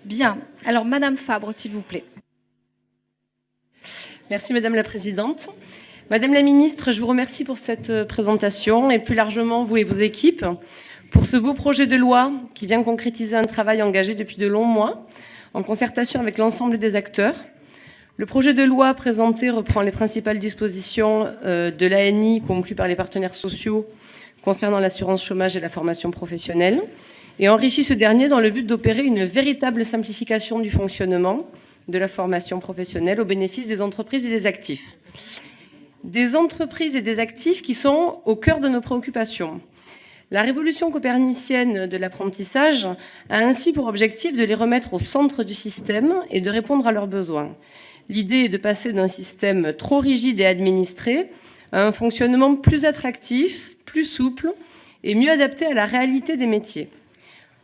Bien. Alors, Madame Fabre, s'il vous plaît. Merci Madame la Présidente. Madame la Ministre, je vous remercie pour cette présentation et plus largement vous et vos équipes pour ce beau projet de loi qui vient concrétiser un travail engagé depuis de longs mois en concertation avec l'ensemble des acteurs. Le projet de loi présenté reprend les principales dispositions de l'ANI conclues par les partenaires sociaux concernant l'assurance chômage et la formation professionnelle et enrichit ce dernier dans le but d'opérer une véritable simplification du fonctionnement de la formation professionnelle au bénéfice des entreprises et des actifs. Des entreprises et des actifs qui sont au cœur de nos préoccupations. La révolution copernicienne de l'apprentissage a ainsi pour objectif de les remettre au centre du système et de répondre à leurs besoins. L'idée est de passer d'un système trop rigide et administré à un fonctionnement plus attractif, plus souple et mieux adapté à la réalité des métiers.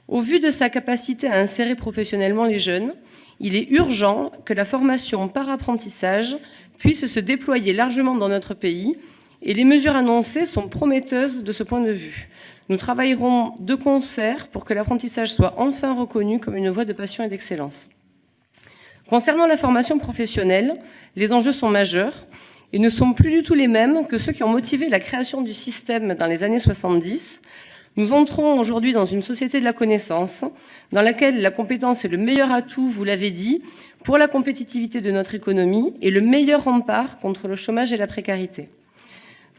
Au vu de sa capacité à insérer professionnellement les jeunes, il est urgent que la formation par apprentissage puisse se déployer largement dans notre pays et les mesures annoncées sont prometteuses de ce point de vue. Nous travaillerons de concert pour que l'apprentissage soit enfin reconnu comme une voie de passion et d'excellence. Concernant la formation professionnelle, les enjeux sont majeurs et ne sont plus du tout les mêmes que ceux qui ont motivé la création du système dans les années 70. Nous entrons aujourd'hui dans une société de la connaissance, dans laquelle la compétence est le meilleur atout, vous l'avez dit, pour la compétitivité de notre économie et le meilleur rempart contre le chômage et la précarité.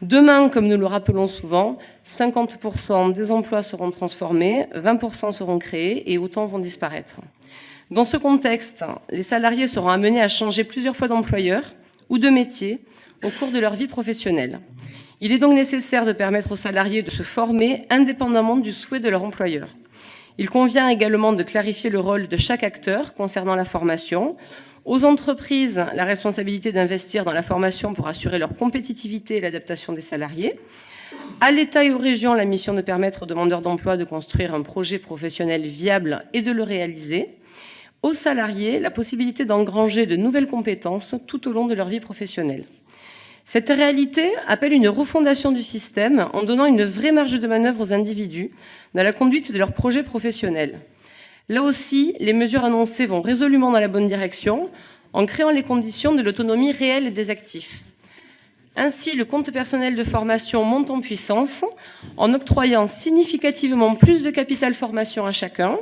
Demain, comme nous le rappelons souvent, 50% des emplois seront transformés, 20% seront créés et autant vont disparaître. Dans ce contexte, les salariés seront amenés à changer plusieurs fois d'employeur ou de métier au cours de leur vie professionnelle. Il est donc nécessaire de permettre aux salariés de se former indépendamment du souhait de leur employeur. Il convient également de clarifier le rôle de chaque acteur concernant la formation. Aux entreprises, la responsabilité d'investir dans la formation pour assurer leur compétitivité et l'adaptation des salariés. À l'État et aux régions, la mission de permettre aux demandeurs d'emploi de construire un projet professionnel viable et de le réaliser. Aux salariés, la possibilité d'engranger de nouvelles compétences tout au long de leur vie professionnelle. Cette réalité appelle une refondation du système en donnant une vraie marge de manœuvre aux individus dans la conduite de leurs projets professionnels. Là aussi, les mesures annoncées vont résolument dans la bonne direction en créant les conditions de l'autonomie réelle des actifs. Ainsi, le compte personnel de formation monte en puissance en octroyant significativement plus de capital formation à chacun,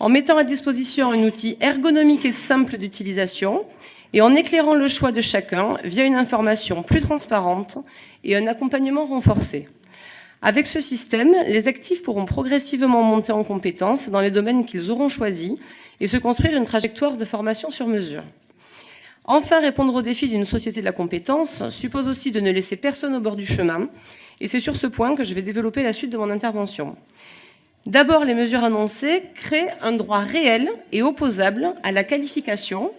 en mettant à disposition un outil ergonomique et simple d'utilisation et en éclairant le choix de chacun via une information plus transparente et un accompagnement renforcé. Avec ce système, les actifs pourront progressivement monter en compétences dans les domaines qu'ils auront choisis et se construire une trajectoire de formation sur mesure. Enfin, répondre aux défis d'une société de la compétence suppose aussi de ne laisser personne au bord du chemin, et c'est sur ce point que je vais développer la suite de mon intervention. D'abord, les mesures annoncées créent un droit réel et opposable à la qualification,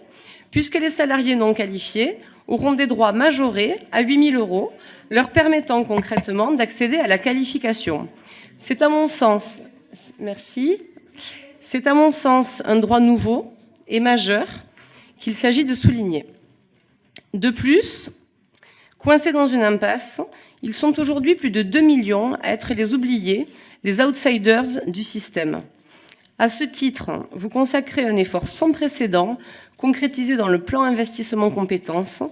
puisque les salariés non qualifiés auront des droits majorés à 8 000 €, leur permettant concrètement d'accéder à la qualification. C'est à mon sens un droit nouveau et majeur qu'il s'agit de souligner. De plus, coincés dans une impasse, ils sont aujourd'hui plus de 2 millions à être les oubliés, les outsiders du système. À ce titre, vous consacrez un effort sans précédent, concrétisé dans le plan investissement compétences,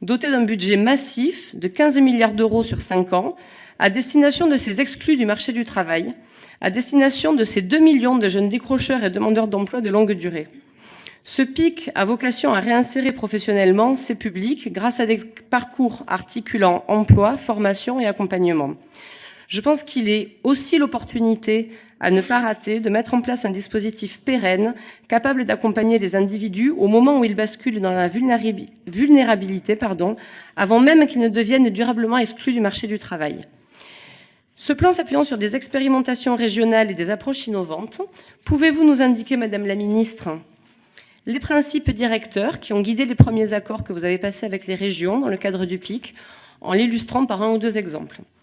doté d'un budget massif de 15 milliards € sur 5 ans, à destination de ces exclus du marché du travail, à destination de ces 2 millions de jeunes décrocheurs et demandeurs d'emploi de longue durée. Ce PIC a vocation à réinsérer professionnellement ces publics grâce à des parcours articulant emploi, formation et accompagnement. Je pense qu'il est aussi l'opportunité à ne pas rater de mettre en place un dispositif pérenne capable d'accompagner les individus au moment où ils basculent dans la vulnérabilité, avant même qu'ils ne deviennent durablement exclus du marché du travail. Ce plan s'appuyant sur des expérimentations régionales et des approches innovantes, pouvez-vous nous indiquer, Madame la Ministre, les principes directeurs qui ont guidé les premiers accords que vous avez passés avec les régions dans le cadre du PIC, en l'illustrant par un ou deux exemples ?